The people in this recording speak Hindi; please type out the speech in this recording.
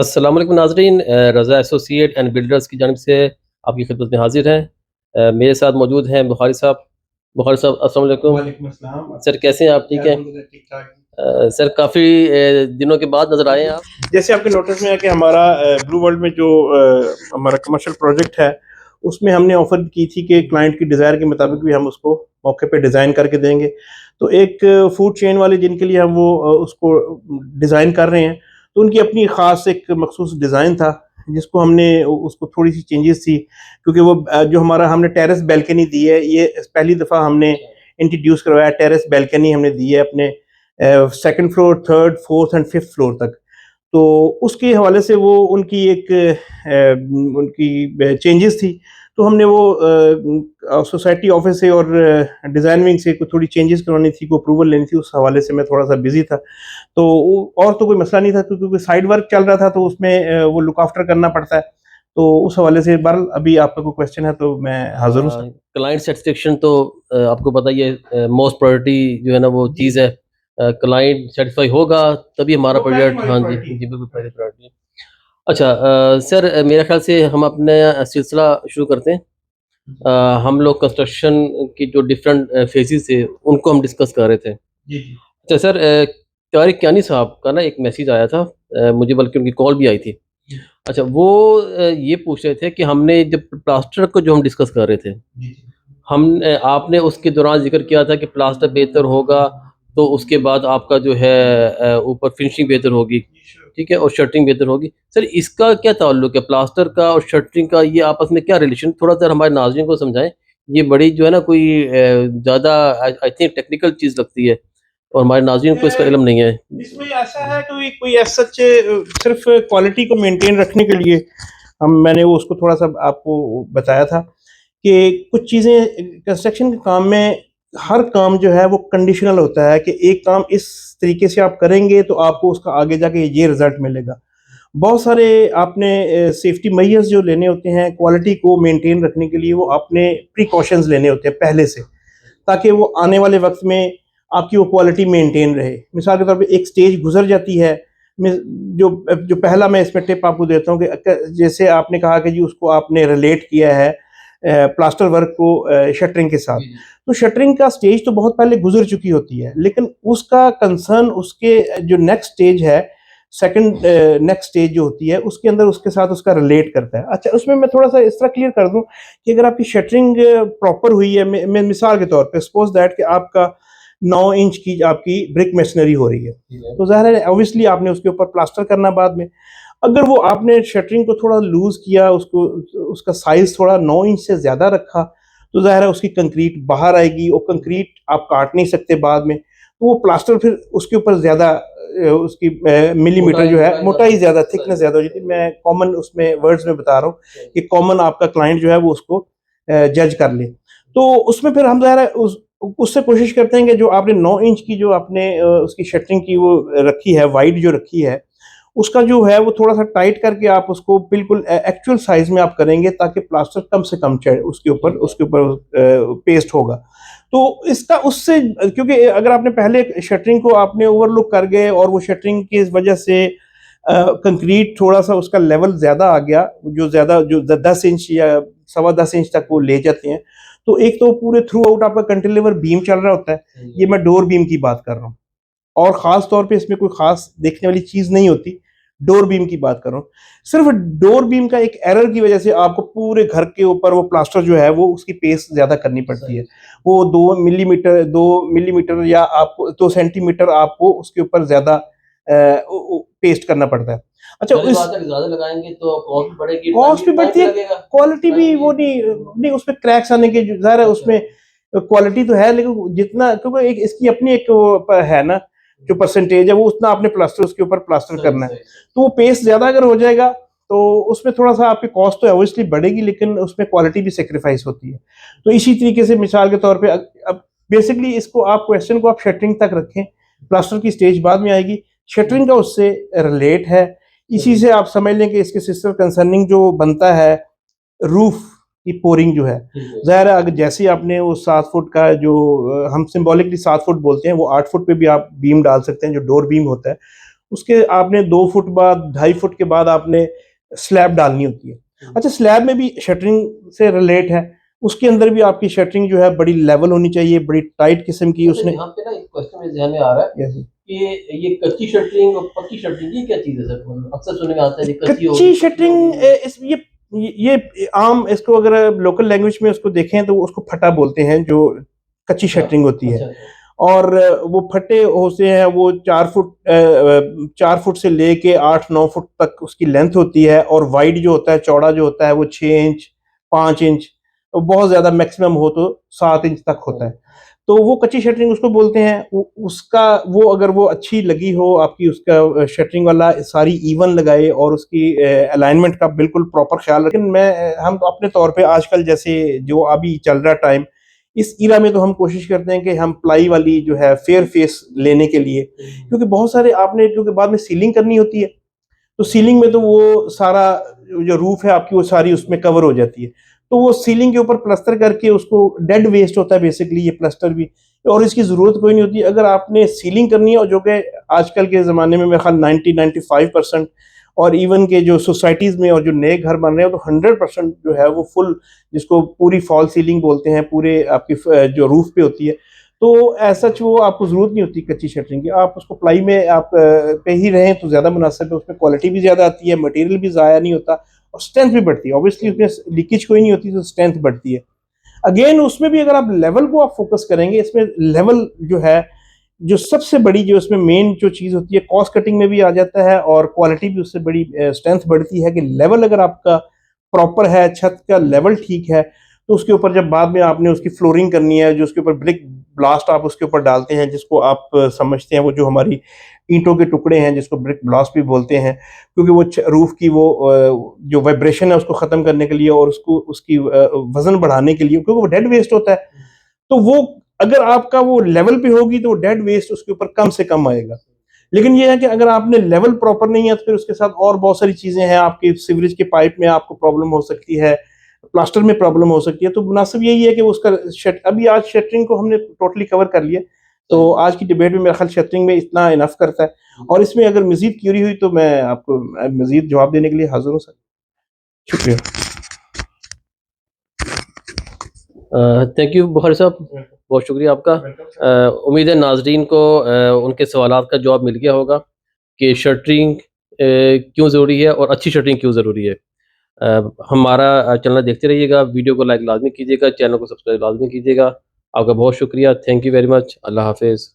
अस्सलाम वालेकुम नाज़रीन, रज़ा एसोसिएट एंड बिल्डर्स की जानिब से आपकी खिदमत में हाज़िर हैं। मेरे साथ मौजूद हैं बुखारी साहब। बुखारी साहब अस्सलाम वालेकुम। वालेकुम अस्सलाम। सर कैसे हैं आप, ठीक हैं? अल्हम्दुलिल्लाह ठीक-ठाक। सर काफ़ी दिनों के बाद नज़र आए हैं आप। जैसे आपके नोटिस में है कि हमारा ब्लू वर्ल्ड में जो हमारा कमर्शियल प्रोजेक्ट है, उसमें हमने ऑफ़र की थी कि क्लाइंट की डिज़ायर के मुताबिक भी हम उसको मौके पे डिज़ाइन करके देंगे। तो एक फूड चेन वाले जिनके लिए हम वो उसको डिज़ाइन कर रहे हैं, तो उनकी अपनी ख़ास एक मख़सूस डिज़ाइन था, जिसको हमने उसको थोड़ी-सी चेंजेस थी, क्योंकि वो जो हमारा हमने टेरेस बालकनी दी है, ये पहली दफ़ा हमने इंट्रोड्यूस करवाया। टेरेस बालकनी हमने दी है अपने second floor, third, fourth and fifth floor तक। तो उसके हवाले से वो उनकी एक उनकी चेंजेस थी। तो हमने वो सोसाइटी ऑफिस से और डिज़ाइन विंग से थोड़ी चेंजेस करवानी थी, कोई अप्रूवल लेनी थी, उस हवाले से मैं थोड़ा-सा बिज़ी था। तो और तो कोई मसला नहीं था, क्योंकि साइड वर्क चल रहा था, तो उसमें वो लुक आफ्टर करना पड़ता है। तो उस हवाले से बहरहाल अभी आपका कोई क्वेश्चन है तो मैं हाज़िर हूँ सर। क्लाइंट सैटिस्फैक्शन तो आपको पता ही है, मोस्ट प्रायोरिटी जो है ना वो चीज़ है। क्लाइंट सैटिस्फाई होगा तभी हमारा वो पहली प्रोजेक्ट, हमारी हाँ जी, प्रायोरिटी है। जी बिल्कुल पहली प्रायोरिटी है। अच्छा सर, मेरे ख्याल से हम अपना सिलसिला शुरू करते हैं। हम लोग कंस्ट्रक्शन की जो डिफरेंट फेजेस थे उनको हम डिस्कस कर रहे थे। जी, जी। अच्छा सर, तारिक कियानी साहब का ना एक मैसेज आया था, मुझे बल्कि उनकी कॉल भी आई थी। अच्छा वो ये पूछ रहे थे कि हमने जब प्लास्टर को जो हम डिस्कस कर रहे थे, जी, जी। आपने उसके दौरान ज़िक्र किया था कि प्लास्टर बेहतर होगा, तो उसके बाद आपका जो है ऊपर फिनिशिंग बेहतर होगी, ठीक है? और शटरिंग बेहतर होगी। सर इसका क्या ताल्लुक है प्लास्टर का और शटरिंग का, ये आपस में क्या रिलेशन, थोड़ा-सा हमारे नाज़रीन को समझाएँ। ये बड़ी जो है ना कोई ज़्यादा आई आई थिंक टेक्निकल चीज़ लगती है और हमारे नाज़रीन को इसका इल्म नहीं है। इसमें ऐसा है कि कोई एज़ सच सिर्फ़ क्वालिटी को मेंटेन रखने के लिए मैंने वो उसको थोड़ा-सा आपको बताया था कि कुछ चीज़ें कंस्ट्रक्शन के काम में हर काम जो है वो कंडीशनल होता है कि एक काम इस तरीके से आप करेंगे तो आपको उसका आगे जाके ये रिज़ल्ट मिलेगा। बहुत सारे आपने सेफ्टी मेजर्स जो लेने होते हैं क्वालिटी को मेंटेन रखने के लिए, वो आपने प्रिकॉशंस लेने होते हैं पहले से, ताकि वो आने वाले वक़्त में आपकी वो क्वालिटी मेंटेन रहे। मिसाल के तौर पे एक स्टेज गुज़र जाती है, मैं जो जो पहला मैं इसमें टिप आपको देता हूँ कि जैसे आपने कहा कि जी उसको आपने रिलेट किया है प्लास्टर वर्क को शटरिंग के साथ। तो शटरिंग का स्टेज तो बहुत पहले गुज़र चुकी होती है, लेकिन उसका कंसर्न उसके जो नेक्स्ट स्टेज है, सेकंड नेक्स्ट स्टेज जो होती है, उसके अंदर उसके साथ उसका रिलेट करता है। अच्छा, उसमें मैं थोड़ा-सा इस तरह क्लियर कर दूँ कि अगर आपकी शटरिंग प्रॉपर हुई है, मैं मिसाल के तौर पे सपोज़ दैट कि आपका 9 इंच की आपकी ब्रिक मेसनरी हो रही है, तो ज़ाहिर है ऑब्वियसली आपने उसके ऊपर प्लास्टर करना बाद में। अगर वो आपने शटरिंग को थोड़ा लूज़ किया, उसको उसका साइज़ थोड़ा 9 इंच से ज़्यादा रखा, तो ज़ाहिर है उसकी कंक्रीट बाहर आएगी और कंक्रीट आप काट नहीं सकते बाद में। तो वो प्लास्टर फिर उसके ऊपर ज़्यादा उसकी मिलीमीटर जो है मोटाई ज़्यादा, थिकनेस ज़्यादा हो जाती है। मैं कॉमन उसमें वर्ड्स में बता रहा हूँ कि कॉमन आपका क्लाइंट जो है वो उसको जज कर ले। तो उसमें फिर हम ज़ाहिर है उससे कोशिश करते हैं कि जो आपने 9 इंच की जो आपने उसकी शटरिंग की वो रखी है, वाइड जो रखी है, उसका जो है वो थोड़ा-सा टाइट करके आप उसको बिल्कुल एक्चुअल साइज़ में आप करेंगे, ताकि प्लास्टर कम से कम चढ़े उसके ऊपर पेस्ट होगा। तो इसका उससे क्योंकि अगर आपने पहले शटरिंग को आपने ओवरलुक कर गए और वो शटरिंग की वजह से कंक्रीट थोड़ा-सा उसका लेवल ज़्यादा आ गया, जो ज़्यादा जो द 10 इंच या सवा 10 इंच तक वो ले जाते हैं। तो एक तो पूरे थ्रू आउट आपका कैंटिलीवर बीम चल रहा होता है, ये मैं डोर बीम की बात कर रहा हूँ। और ख़ास तौर पे इसमें कोई ख़ास देखने वाली चीज़ नहीं होती, डोर बीम की बात कर रहा हूँ। सिर्फ़ डोर बीम का एक एरर की वज़ह से आपको पूरे घर के ऊपर वो प्लास्टर जो है वो उसकी पेस्ट ज़्यादा करनी पड़ती है। वो 2 मिलीमीटर या आपको 2 सेंटीमीटर आपको उसके ऊपर ज़्यादा उ पेस्ट करना पड़ता है। अच्छा, ज़ाहिर इस बात है कि ज़्यादा लगाएँगे तो कॉस्ट भी बढ़ेगी, कॉस्ट भी टाइम बढ़ती भी है, लगेगा, क्वालिटी टाइम भी भी। वो नहीं उसमें क्रैक्स आने के ज़ाहिर है उसमें क्वालिटी तो है, लेकिन जितना क्योंकि एक इसकी अपनी एक वो है ना, जो परसेंटेज है वो उतना आपने प्लास्टर उसके ऊपर प्लास्टर करना है। तो वो पेस्ट ज़्यादा अगर हो जाएगा तो उसमें थोड़ा-सा आपकी कॉस्ट तो ऑब्वियसली बढ़ेगी, लेकिन उसमें क्वालिटी भी सैक्रिफाइस होती है। तो इसी तरीके से मिसाल के तौर पे अब बेसिकली इसको आप क्वेश्चन को आप शटरिंग तक रखें, प्लास्टर की स्टेज बाद में आएगी, शटरिंग का उससे रिलेट है। इसी से आप समझ लें कि इसके सिस्टर कंसर्निंग जो बनता है रूफ की पोरिंग जो है, ज़ाहिर है अगर जैसे ही आपने वो 7 फुट का जो हम सिंबॉलिकली 7 फुट बोलते हैं, वो 8 फुट पे भी आप बीम डाल सकते हैं, जो डोर बीम होता है। उसके आपने 2 फुट बाद 2.5 फुट के बाद आपने स्लैब डालनी होती है। अच्छा, स्लैब में भी शटरिंग से रिलेट है, उसके अंदर भी आपकी शटरिंग जो है बड़ी लेवल होनी चाहिए, बड़ी टाइट किस्म की। उसने यहाँ पे ना एक क्वेश्चन मेरे ज़हन में आ रहा है कि ये कच्ची शटरिंग और पक्की शटरिंग ये क्या चीज़ है सर? मतलब अक्सर सुनने में आता है ये कच्ची होगी, कच्ची पक्की शटरिंग होगी। इस ये आम, इसको अगर लोकल लैंग्वेज में उसको देखें तो उसको फटा बोलते हैं, जो कच्ची अच्छा, शटरिंग होती है। अच्छा, अच्छा। और वो फटे होते हैं, वो 4 फुट से लेके 8-9 फुट तक उसकी लेंथ होती है, और वाइड जो होता है, चौड़ा जो होता है, वो 6 इंच 5 इंच, बहुत ज़्यादा मैक्सिमम हो तो 7 इंच तक होता है। तो वो कच्ची शटरिंग उसको बोलते हैं। उसका वो अगर वो अच्छी लगी हो आपकी, उसका शटरिंग वाला सारी इवन लगाए और उसकी अलाइनमेंट का बिल्कुल प्रॉपर ख्याल रखें। हम तो अपने तौर पे आजकल जैसे जो अभी चल रहा टाइम, इस इरा में तो हम कोशिश करते हैं कि हम प्लाई वाली जो है फेयर फेस लेने के लिए, क्योंकि बहुत सारे आपने, क्योंकि बाद में सीलिंग करनी होती है, तो सीलिंग में तो वो सारा जो रूफ है आपकी वो सारी उसमें कवर हो जाती है, तो वो सीलिंग के ऊपर प्लास्टर करके उसको डेड वेस्ट होता है बेसिकली ये प्लास्टर भी, और इसकी ज़रूरत कोई नहीं होती। अगर आपने सीलिंग करनी है, और जो कि आजकल के ज़माने में मेरे ख्याल 90-95% और इवन के जो सोसाइटीज़ में और जो नए घर बन रहे हैं, तो 100% जो है वो फुल, जिसको पूरी फॉल सीलिंग बोलते हैं, पूरे आपकी जो रूफ पे होती है, तो ऐसा वो आपको ज़रूरत नहीं होती कच्ची शटरिंग की। आप उसको प्लाई में आप पे ही रहें तो ज़्यादा मुनासिब है, उसमें क्वालिटी भी ज़्यादा आती है, मटेरियल भी ज़ाया नहीं होता, और स्ट्रेंथ भी बढ़ती है। ऑब्वियसली उसमें लीकेज कोई नहीं होती, तो स्ट्रेंथ बढ़ती है। अगेन उसमें भी अगर आप लेवल को आप फोकस करेंगे, इसमें लेवल जो है, जो सबसे बड़ी, जो इसमें मेन जो चीज़ होती है, कॉस्ट कटिंग में भी आ जाता है, और क्वालिटी भी उससे बड़ी स्ट्रेंथ बढ़ती है कि लेवल अगर आपका प्रॉपर है, छत का लेवल ठीक है, तो उसके ऊपर जब बाद में आपने उसकी फ्लोरिंग करनी है, जो उसके ऊपर ब्रिक ब्लास्ट आप उसके ऊपर डालते हैं, जिसको आप समझते हैं वो जो हमारी ईंटों के टुकड़े हैं, जिसको ब्रिक ब्लास्ट भी बोलते हैं, क्योंकि वो रूफ की वो जो वाइब्रेशन है उसको ख़त्म करने के लिए, और उसको उसकी वज़न बढ़ाने के लिए, क्योंकि वो डेड वेस्ट होता है, तो वो अगर आपका वो लेवल पे होगी तो डेड वेस्ट उसके ऊपर कम से कम आएगा। लेकिन ये है कि अगर आपने लेवल प्रॉपर नहीं है, तो फिर उसके साथ और बहुत सारी चीज़ें हैं, आपकी सीवरेज के पाइप में आपको प्रॉब्लम हो सकती है, प्लास्टर में प्रॉब्लम हो सकती है। तो मुनासिब यही है कि उसका अभी आज शटरिंग को हमने टोटली कवर कर लिया, तो आज की डिबेट में मेरा ख्याल शटरिंग में इतना इनफ करता है, और इसमें अगर मज़ीद क्यूरी हुई तो मैं आपको मज़ीद जवाब देने के लिए हाज़िर हूँ सर। शुक्रिया। थैंक यू बुखारी साहब, बहुत शुक्रिया आपका। उम्मीद है नाजरीन को उनके सवालात का जवाब मिल गया होगा कि शटरिंग क्यों ज़रूरी है और अच्छी शटरिंग क्यों ज़रूरी है। हमारा चैनल देखते रहिएगा, वीडियो को लाइक लाजमी कीजिएगा, चैनल को सब्सक्राइब लाजमी कीजिएगा। आपका बहुत शुक्रिया, थैंक यू वेरी मच, अल्लाह हाफिज़।